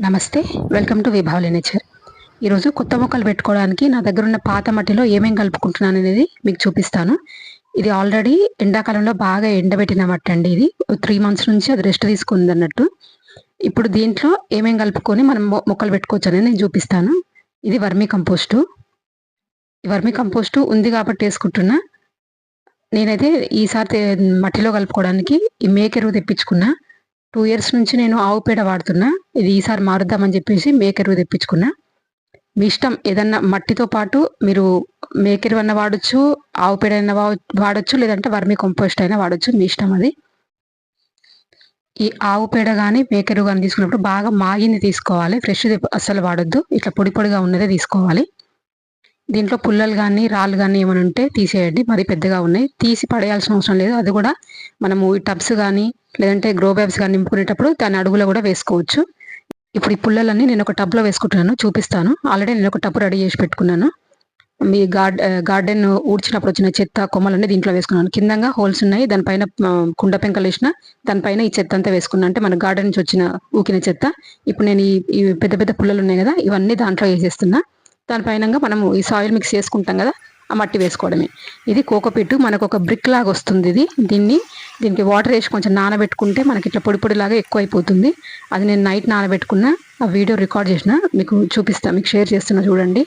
నమస్తే, welcome to విభావలి nature. ఈరోజు కొత్త మొక్కలు పెట్టుకోవడానికి నా దగ్గర ఉన్న పాత మట్టిలో ఏమేమి కలుపుకుంటున్నాను అనేది మీకు చూపిస్తాను. ఇది ఆల్రెడీ ఎండాకాలంలో బాగా ఎండబెట్టిన మట్టి అండి. ఇది 3 మంత్స్ నుంచి అది రెస్ట్ తీసుకుంది అన్నట్టు. ఇప్పుడు దీంట్లో ఏమేమి కలుపుకొని మనం మొక్కలు పెట్టుకోవచ్చు అనేది నేను చూపిస్తాను. ఇది వర్మీ కంపోస్టు. వర్మీ కంపోస్టు ఉంది కాబట్టి వేసుకుంటున్నా. నేనైతే ఈసారి మట్టిలో కలుపుకోవడానికి ఈ మేకెరువు తెప్పించుకున్నా. 2 ఇయర్స్ నుంచి నేను ఆవు పేడ వాడుతున్నా. ఇది ఈసారి మారుద్దామని చెప్పేసి మేకెరువు తెప్పించుకున్నా. మీ ఇష్టం, ఏదన్నా మట్టితో పాటు మీరు మేకెరువు అన్న వాడచ్చు, ఆవు పేడ అయినా వాడచ్చు, లేదంటే వర్మీ కంపోస్ట్ అయినా వాడచ్చు, మీ ఇష్టం అది. ఈ ఆవు పేడ కానీ మేకెరువు కానీ తీసుకున్నప్పుడు బాగా మాగింది తీసుకోవాలి, ఫ్రెష్ అస్సలు వాడొద్దు. ఇట్లా పొడి పొడిగా ఉన్నదే తీసుకోవాలి. దీంట్లో పుల్లలు కానీ రాళ్ళు కానీ ఏమైనా ఉంటే తీసేయండి. మరి పెద్దగా ఉన్నాయి, తీసి పడేయాల్సిన అవసరం లేదు. అది కూడా మనము ఈ టబ్స్ కానీ లేదంటే గ్రో బ్యాగ్స్ కానీ నింపుకునేటప్పుడు దాని అడుగులో కూడా వేసుకోవచ్చు. ఇప్పుడు ఈ పుల్లలన్నీ నేను ఒక టబ్లో వేసుకుంటున్నాను, చూపిస్తాను. ఆల్రెడీ నేను ఒక టబ్ రెడీ చేసి పెట్టుకున్నాను. మీ గార్డెన్ ఊడ్చినప్పుడు వచ్చిన చెత్త కొమ్మలన్నీ దీంట్లో వేసుకున్నాను. కిందంగా హోల్స్ ఉన్నాయి, దానిపైన కుండ పెంకలు వేసిన, దానిపైన ఈ చెత్త అంతా వేసుకున్నాను. అంటే మన గార్డెన్ నుంచి వచ్చిన ఊకిన చెత్త. ఇప్పుడు నేను ఈ పెద్ద పెద్ద పుల్లలు ఉన్నాయి కదా, ఇవన్నీ దాంట్లో వేసేస్తున్నా. దానిపైన మనము ఈ సాయిల్ మిక్స్ చేసుకుంటాం కదా, ఆ మట్టి వేసుకోవడమే. ఇది కోకోపీటు, మనకు ఒక బ్రిక్ లాగా వస్తుంది ఇది. దీనికి వాటర్ వేసి కొంచెం నానబెట్టుకుంటే మనకి ఇట్లా పొడి పొడిలాగా ఎక్కువ అయిపోతుంది. అది నేను నైట్ నానబెట్టుకున్న, ఆ వీడియో రికార్డ్ చేసిన, మీకు చూపిస్తా, మీకు షేర్ చేస్తున్నా చూడండి.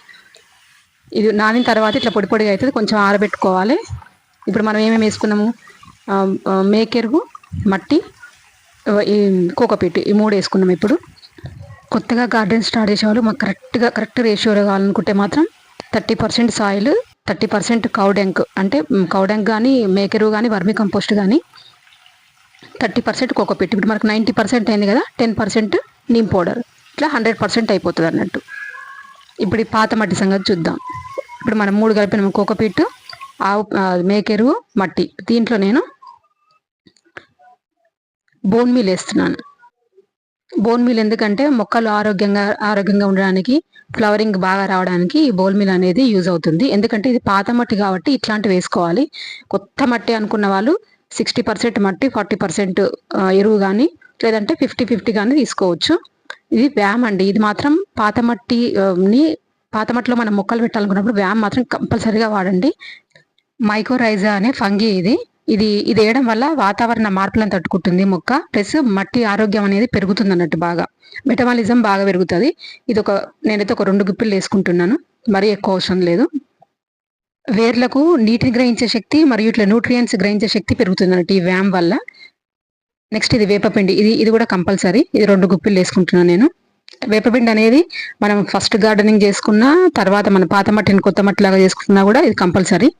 ఇది నానిన తర్వాత ఇట్లా పొడి పొడిగా అవుతుంది, కొంచెం ఆరబెట్టుకోవాలి. ఇప్పుడు మనం ఏమేమి వేసుకున్నాము, మేకెరువు, మట్టి, ఈ కోకోపీటు, ఈ 3 వేసుకున్నాము. ఇప్పుడు కొత్తగా గార్డెన్ స్టార్ట్ చేసేవాళ్ళు మాకు కరెక్ట్ రేషియోలో కావాలనుకుంటే మాత్రం 30% సాయిల్, 30% కౌడెంక్, అంటే కౌడెంక్ కానీ మేకెరువు కానీ వర్మీ కంపోస్ట్ కానీ, 30% కోకోపీట్. ఇప్పుడు మనకు 90% అయింది కదా, 10% నీమ్ పౌడర్, ఇట్లా 100% అయిపోతుంది అన్నట్టు. ఇప్పుడు ఈ పాత మట్టి సంగతి చూద్దాం. ఇప్పుడు మనం 3 కలిపిన కోకోపీట్, మేకెరువు, మట్టి. దీంట్లో నేను బోన్ మీల్ వేస్తున్నాను. బోన్ మీల్ ఎందుకంటే మొక్కలు ఆరోగ్యంగా ఉండడానికి, ఫ్లవరింగ్ బాగా రావడానికి ఈ బోన్ మీల్ అనేది యూజ్ అవుతుంది. ఎందుకంటే ఇది పాత మట్టి కాబట్టి ఇట్లాంటివి వేసుకోవాలి. కొత్త మట్టి అనుకున్న వాళ్ళు 60% మట్టి, 40% ఎరువు కానీ, లేదంటే 50-50 కానీ తీసుకోవచ్చు. ఇది వ్యామ్ అండి. ఇది మాత్రం పాత మట్టిలో మనం మొక్కలు పెట్టాలనుకున్నప్పుడు వ్యామ్ మాత్రం కంపల్సరీగా వాడండి. మైకోరైజా అనే ఫంగీ ఇది వేయడం వల్ల వాతావరణ మార్పులను తట్టుకుంటుంది మొక్క, ప్లస్ మట్టి ఆరోగ్యం అనేది పెరుగుతుంది అన్నట్టు. బాగా మెటబాలిజం బాగా పెరుగుతుంది. నేనైతే ఒక 2 గుప్పిళ్ళు వేసుకుంటున్నాను, మరీ ఎక్కువ అవసరం లేదు. వేర్లకు నీటిని గ్రహించే శక్తి మరియు ఇట్లా న్యూట్రియంట్స్ గ్రహించే శక్తి పెరుగుతుంది అన్నట్టు ఈ వ్యామ్ వల్ల. నెక్స్ట్ ఇది వేపపిండి, ఇది కూడా కంపల్సరీ. ఇది 2 గుప్పిళ్ళు వేసుకుంటున్నాను నేను. వేపపిండి అనేది మనం ఫస్ట్ గార్డెనింగ్ చేసుకున్నా, తర్వాత మన పాత మట్టిని కొత్త మట్టి లాగా చేసుకున్నా కూడా ఇది కంపల్సరీ.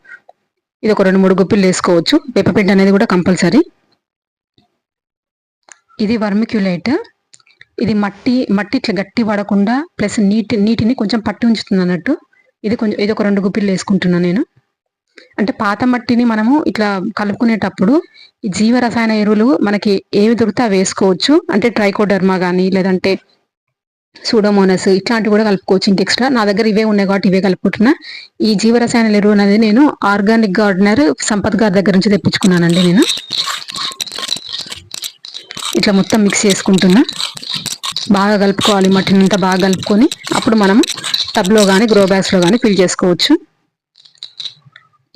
ఇది ఒక 2-3 గుప్పిళ్ళు వేసుకోవచ్చు. వేపపిండి అనేది కూడా కంపల్సరీ. ఇది వర్మిక్యులేట్. ఇది మట్టి ఇట్లా గట్టి పడకుండా, ప్లస్ నీటిని కొంచెం పట్టి ఉంచుతుంది అన్నట్టు. ఇది ఒక 2 గుప్పిళ్ళు వేసుకుంటున్నాను నేను. అంటే పాత మట్టిని మనము ఇట్లా కలుపుకునేటప్పుడు ఈ జీవరసాయన ఎరువులు మనకి ఏవి దొరికితే అవి వేసుకోవచ్చు. అంటే ట్రైకోడర్మా కానీ, లేదంటే సూడోమోనస్, ఇట్లాంటివి కూడా కలుపుకోవచ్చు. ఇంక ఎక్స్ట్రా నా దగ్గర ఇవే ఉన్నాయి కాబట్టి ఇవే కలుపుకుంటున్నా. ఈ జీవరసాయన ఎరువు అనేది నేను ఆర్గానిక్ గార్డెనర్ సంపత్ గారి దగ్గర నుంచి తెప్పించుకున్నానండి. నేను ఇట్లా మొత్తం మిక్స్ చేసుకుంటున్నా. బాగా కలుపుకోవాలి, మట్టిని అంతా బాగా కలుపుకొని అప్పుడు మనం టబ్లో కానీ గ్రో బ్యాగ్స్లో కానీ ఫిల్ చేసుకోవచ్చు.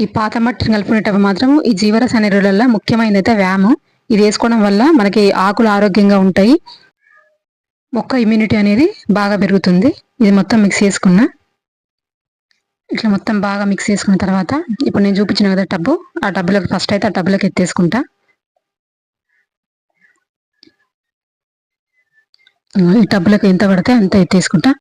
ఈ పాత మట్టిని కలుపుకునేటప్పుడు మాత్రం ఈ జీవరసాయన ఎరువులలో ముఖ్యమైనది అయితే వ్యాము. ఇది వేసుకోవడం వల్ల మనకి ఆకులు ఆరోగ్యంగా ఉంటాయి, మొక్క ఇమ్యూనిటీ అనేది బాగా పెరుగుతుంది. ఇది మొత్తం మిక్స్ చేసుకున్నా. ఇట్లా మొత్తం బాగా మిక్స్ చేసుకున్న తర్వాత ఇప్పుడు నేను చూపించిన కదా టబ్బు, ఆ టబ్బులోకి ఫస్ట్ అయితే ఆ టబ్బులోకి ఎత్తేసుకుంటా. ఈ టబ్బులోకి ఎంత పడితే అంత ఎత్తేసుకుంటా.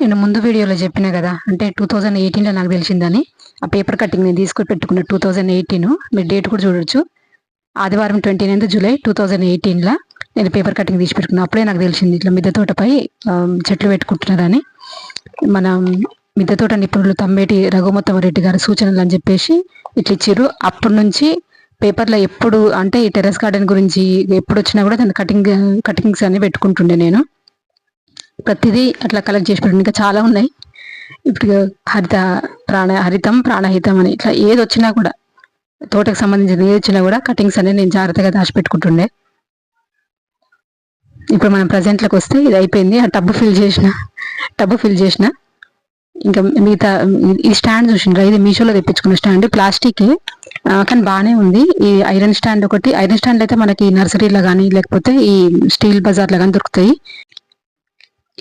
నేను ముందు వీడియోలో చెప్పిన కదా, అంటే 2018లో నాకు తెలిసిందని. ఆ పేపర్ కటింగ్ నేను తీసుకొని పెట్టుకున్న 2018. మీరు డేట్ కూడా చూడొచ్చు. ఆదివారం 29 జూలై 2018లో నేను పేపర్ కటింగ్ తీసి పెట్టుకున్నా. అప్పుడే నాకు తెలిసింది ఇట్లా మిద్దె తోటపై చెట్లు పెట్టుకుంటున్నారని. మన మిద్దె తోట నిపుణులు తమ్మేటి రఘుమోత్తమ రెడ్డి గారి సూచనలు అని చెప్పేసి ఇట్లా ఇచ్చారు. అప్పటి నుంచి పేపర్లో ఎప్పుడు, అంటే ఈ టెర్రస్ గార్డెన్ గురించి ఎప్పుడు వచ్చినా కూడా దాని కటింగ్స్ అన్ని పెట్టుకుంటుండే నేను. ప్రతిదీ అట్లా కలెక్ట్ చేసి పెట్టండి. ఇంకా చాలా ఉన్నాయి. ఇప్పుడు హరితం ప్రాణహితం అని ఇట్లా ఏది వచ్చినా కూడా, తోటకు సంబంధించిన ఏది వచ్చినా కూడా కటింగ్స్ అనేది నేను జాగ్రత్తగా దాచిపెట్టుకుంటుండే. ఇప్పుడు మనం ప్రజెంట్లోకి వస్తే ఇది అయిపోయింది. ఆ టబ్బు ఫిల్ చేసిన ఇంకా మిగతా ఈ స్టాండ్ చూసిండ్రా, ఇది మీషోలో తెప్పించుకున్న స్టాండ్, ప్లాస్టిక్ కానీ బాగానే ఉంది. ఈ ఐరన్ స్టాండ్ ఒకటి, ఐరన్ స్టాండ్ అయితే మనకి నర్సరీలో కానీ లేకపోతే ఈ స్టీల్ బజార్లో కానీ దొరుకుతాయి.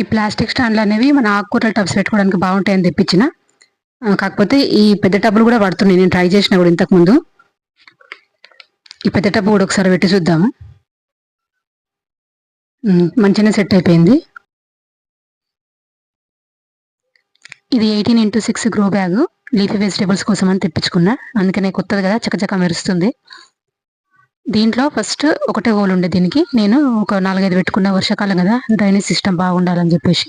ఈ ప్లాస్టిక్ స్టాండ్లు అనేవి మన ఆకుకూరల టబ్స్ పెట్టుకోవడానికి బాగుంటాయని తెప్పించిన. కాకపోతే ఈ పెద్ద టబ్బులు కూడా పడుతున్నాయి, నేను ట్రై చేసిన కూడా ఇంతకుముందు. ఈ పెద్ద టబ్బు కూడా ఒకసారి పెట్టి చూద్దాము. మంచిగానే సెట్ అయిపోయింది. ఇది 18x6 grow bag, leafy vegetables కోసం అని తెప్పించుకున్నా. అందుకనే కొత్తది కదా, చకచక మెరుస్తుంది. దీంట్లో ఫస్ట్ ఒకటే హోల్ ఉండే, దీనికి నేను ఒక 4-5 పెట్టుకున్న, వర్షాకాలం కదా, డ్రైనేజ్ సిస్టమ్ బాగుండాలని చెప్పేసి.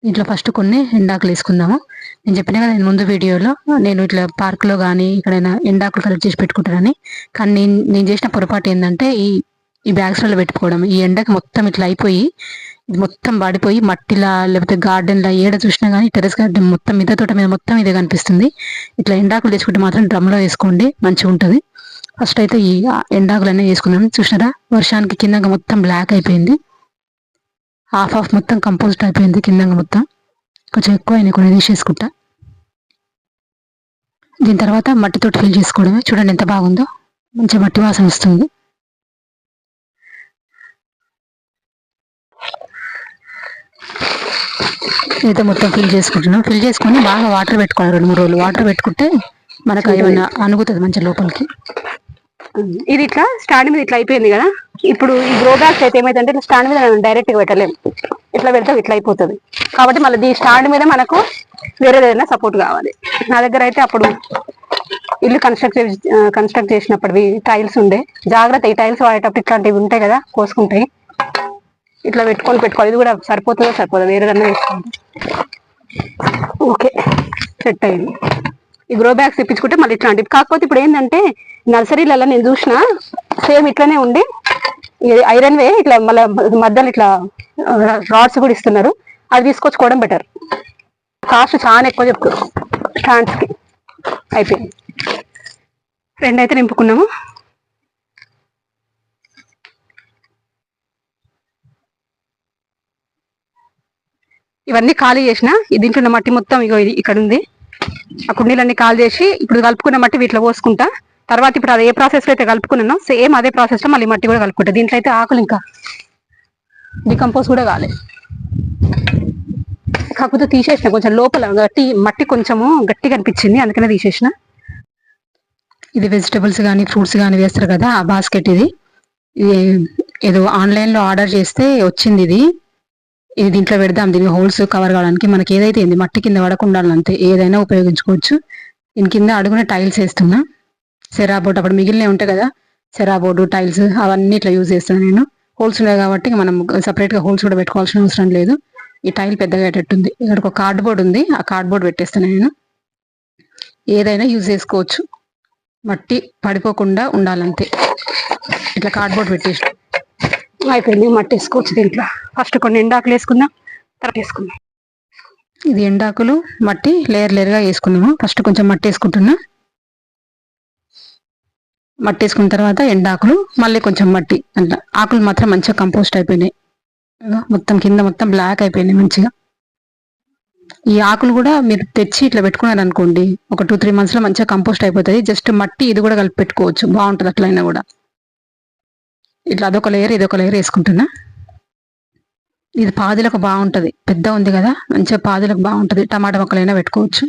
దీంట్లో ఫస్ట్ కొన్ని ఎండాకులు వేసుకుందాము. నేను చెప్పిన కదా నేను ముందు వీడియోలో, నేను ఇట్లా పార్క్లో కానీ ఎక్కడైనా ఎండాకులు కలెక్ట్ చేసి పెట్టుకుంటానని. కానీ నేను చేసిన పొరపాటు ఏంటంటే ఈ బ్యాగ్స్లలో పెట్టుకోవడం. ఈ ఎండకి మొత్తం ఇట్లా అయిపోయి ఇది మొత్తం వాడిపోయి మట్టిలా లేకపోతే గార్డెన్లా ఏడ చూసినా కానీ, టెరెస్ గార్డెన్ మొత్తం మిద్దె తోట మీద మొత్తం ఇదే కనిపిస్తుంది. ఇట్లా ఎండాకులు తెచ్చుకుంటే మాత్రం డ్రమ్లో వేసుకోండి, మంచిగా ఉంటుంది. ఫస్ట్ అయితే ఈ ఎండాకులన్నీ వేసుకుందాం. చూసినారా, వర్షానికి కింద మొత్తం బ్లాక్ అయిపోయింది. హాఫ్ మొత్తం కంపోస్ట్ అయిపోయింది కింద మొత్తం. కొంచెం ఎక్కువ అయినా కొన్ని తీసేసుకుంటా. దీని తర్వాత మట్టితోటి ఫిల్ చేసుకోవడమే. చూడండి ఎంత బాగుందో, మంచి మట్టి వాసన వస్తుంది. అయితే మొత్తం ఫిల్ చేసుకుంటున్నాం. ఫిల్ చేసుకొని బాగా వాటర్ పెట్టుకోవాలి. 2-3 రోజులు వాటర్ పెట్టుకుంటే మనకు ఏమన్నా అనుగుతుంది మంచి లోపలికి. ఇది ఇట్లా స్టాండ్ మీద ఇట్లా అయిపోయింది కదా. ఇప్పుడు ఈ గ్రో బ్యాగ్స్ అయితే ఏమైందంటే ఇట్లా స్టాండ్ మీద డైరెక్ట్గా పెట్టలేము, ఇట్లా పెడితే ఇట్లా అయిపోతుంది. కాబట్టి మళ్ళీ ఈ స్టాండ్ మీద మనకు వేరేదైనా సపోర్ట్ కావాలి. నా దగ్గర అయితే అప్పుడు ఇల్లు కన్స్ట్రక్ట్ చేసినప్పుడు టైల్స్ ఉండే, జాగ్రత్త ఈ టైల్స్ వాడేటప్పుడు ఇట్లాంటివి ఉంటాయి కదా, కోసుకుంటాయి. ఇట్లా పెట్టుకోవాలి. ఇది కూడా సరిపోదా, వేరేదన్నా వేసుకోండి. ఓకే, సెట్ అయింది. ఈ గ్రో బ్యాగ్స్ తెప్పించుకుంటే మళ్ళీ ఇట్లాంటివి. కాకపోతే ఇప్పుడు ఏంటంటే నర్సరీలలో నేను చూసిన సేమ్ ఇట్లానే ఉండి ఐరన్ వే ఇట్లా మళ్ళీ మధ్యలో ఇట్లా రాడ్స్ కూడా ఇస్తున్నారు. అది తీసుకొచ్చుకోవడం బెటర్. కాస్ట్ చాలా ఎక్కువ చెప్తారు స్టాండ్స్కి. అయిపోయింది. 2 అయితే నింపుకున్నాము. ఇవన్నీ ఖాళీ చేసిన. దీంట్లో మట్టి మొత్తం ఇగో ఇది ఇక్కడ ఉంది. ఆ కుండీలన్నీ ఖాళీ చేసి ఇప్పుడు కలుపుకున్న మట్టి వీటిలో పోసుకుంటా. తర్వాత ఇప్పుడు అది ఏ ప్రాసెస్లో అయితే కలుపుకున్నానో సేమ్ అదే ప్రాసెస్లో మళ్ళీ మట్టి కూడా కలుపుకుంటా. దీంట్లో అయితే ఆకులు ఇంకా డికంపోజ్ కూడా కాలేదు. కాకపోతే తీసేసిన, కొంచెం లోపల మట్టి కొంచెము గట్టిగా అనిపించింది, అందుకనే తీసేసిన. ఇది వెజిటబుల్స్ కానీ ఫ్రూట్స్ కానీ వేస్తారు కదా, ఆ బాస్కెట్. ఇది ఏదో ఆన్లైన్లో ఆర్డర్ చేస్తే వచ్చింది. ఇది దీంట్లో పెడదాం. దీని హోల్స్ కవర్ కావడానికి మనకి ఏదైతే ఏంది మట్టి కింద పడకుండా అంతే ఏదైనా ఉపయోగించుకోవచ్చు. దీని కింద అడుగున టైల్స్ వేస్తున్నా. సెరాబోర్డ్ అప్పుడు మిగిలినవి ఉంటాయి కదా, సెరాబోర్డు టైల్స్ అవన్నీ ఇట్లా యూజ్ చేస్తాను నేను. హోల్స్ ఉన్నాయి కాబట్టి మనం సపరేట్గా హోల్స్ కూడా పెట్టుకోవాల్సిన అవసరం లేదు. ఈ టైల్ పెద్దగా అయ్యేటట్టుంది. ఇక్కడ ఒక కార్డ్బోర్డ్ ఉంది, ఆ కార్డ్బోర్డ్ పెట్టేస్తాను నేను. ఏదైనా యూజ్ చేసుకోవచ్చు, మట్టి పడిపోకుండా ఉండాలంతే. ఇట్లా కార్డ్బోర్డ్ పెట్టేసి అయిపోయింది. మట్టి వేసుకోవచ్చు దీంట్లో. ఫస్ట్ కొన్ని ఎండాకులు వేసుకుందాం, తర్వాత వేసుకుందాం. ఇది ఎండాకులు మట్టి లేయర్గా వేసుకున్నాము. ఫస్ట్ కొంచెం మట్టి వేసుకుంటున్నా. మట్టి వేసుకున్న తర్వాత ఎండాకులు, మళ్ళీ కొంచెం మట్టి. అట్లా ఆకులు మాత్రం మంచిగా కంపోస్ట్ అయిపోయినాయి. మొత్తం కింద మొత్తం బ్లాక్ అయిపోయినాయి మంచిగా. ఈ ఆకులు కూడా మీరు తెచ్చి ఇట్లా పెట్టుకున్నారు అనుకోండి, ఒక 2-3 monthsలో మంచిగా కంపోస్ట్ అయిపోతుంది. జస్ట్ మట్టి ఇది కూడా కలిపి పెట్టుకోవచ్చు, బాగుంటుంది అట్లయినా కూడా. ఇట్లా అదొక లేయర్ ఇదొక లేయర్ వేసుకుంటున్నా. ఇది పాదులకు బాగుంటుంది, పెద్ద ఉంది కదా, మంచిగా పాదులకు బాగుంటుంది. టమాటా మొక్కలైనా పెట్టుకోవచ్చు.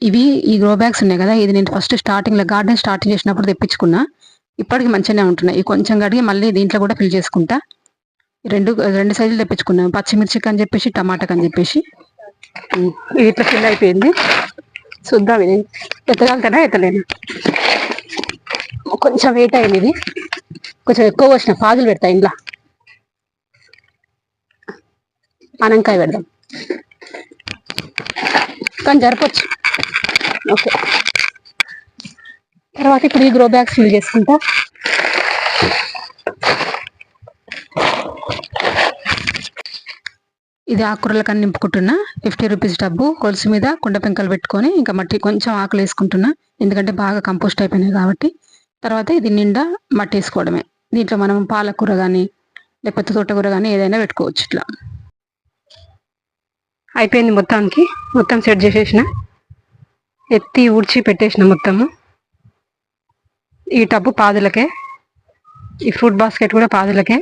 ఇవి ఈ గ్రో బ్యాగ్స్ ఉన్నాయి కదా, ఇది నేను ఫస్ట్ స్టార్టింగ్లో గార్డెన్ స్టార్టింగ్ చేసినప్పుడు తెప్పించుకున్నా. ఇప్పటికి మంచిగానే ఉంటున్నాయి. ఈ కొంచెం కడిగి మళ్ళీ దీంట్లో కూడా ఫిల్ చేసుకుంటా. రెండు సైజులు తెప్పించుకున్నాను, పచ్చిమిర్చికి అని చెప్పేసి టమాటాకి అని చెప్పేసి. ఇది ఇట్లా ఫిల్ అయిపోయింది. చూద్దాం ఇది ఎత్తగలుగుతానా ఎత్తలేను. కొంచెం వెయిట్ అయింది. ఇది కొంచెం ఎక్కువ వచ్చిన పాదులు పెడతా. ఇంట్లో అనంకాయ పెడదాం కానీ జరపచ్చు. ఓకే, తర్వాత ఇప్పుడు ఈ గ్రో బ్యాగ్స్ ఫిల్ చేసుకుంటా. ఇది ఆకుకూరలకని నింపుకుంటున్నా. 50 రూపీస్ డబ్బు. కొలుసు మీద కుండ పెంకలు పెట్టుకొని ఇంకా మట్టి కొంచెం ఆకులు వేసుకుంటున్నా, ఎందుకంటే బాగా కంపోస్ట్ అయిపోయినాయి కాబట్టి. తర్వాత ఇది నిండా మట్టి వేసుకోవడమే. దీంట్లో మనం పాలకూర కానీ లేకపోతే తోటకూర కానీ ఏదైనా పెట్టుకోవచ్చు. ఇట్లా అయిపోయింది. మొత్తం సెట్ చేసేసిన, ఎత్తి ఊడ్చి పెట్టేసిన మొత్తము. ఈ టబ్బు పాదులకే, ఈ ఫ్రూట్ బాస్కెట్ కూడా పాదులకే.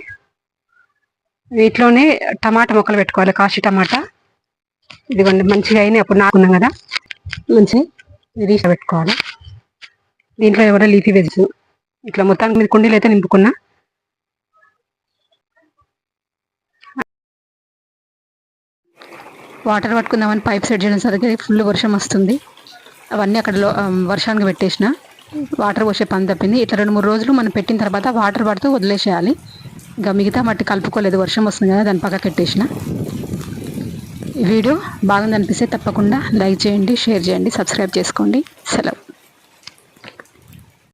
వీటిలోనే టమాటా మొక్కలు పెట్టుకోవాలి, కాశీ టమాటా. ఇదిగోండి మంచిగా అయినాయి, అప్పుడు నాకున్నాం కదా, మంచిగా రీసా పెట్టుకోవాలి. దీంట్లో ఎవరో లీఫీ వెజ్. ఇట్లా మొత్తానికి మీద కుండీలు అయితే నింపుకున్నా. వాటర్ పట్టుకుందామని పైప్ సెట్ చేయడం సరికి ఫుల్ వర్షం వస్తుంది. అవన్నీ అక్కడ వర్షానికి పెట్టేసిన, వాటర్ పోసే పని తప్పింది. ఇట్లా 2-3 రోజులు మనం పెట్టిన తర్వాత వాటర్ పడుతూ వదిలేసేయాలి. ఇంకా మిగతా మట్టి కలుపుకోలేదు, వర్షం వస్తుంది కదా, దాని పక్కకి పెట్టేసిన. ఈ వీడియో బాగుందనిపిస్తే తప్పకుండా లైక్ చేయండి, షేర్ చేయండి, సబ్స్క్రైబ్ చేసుకోండి. సెలవు.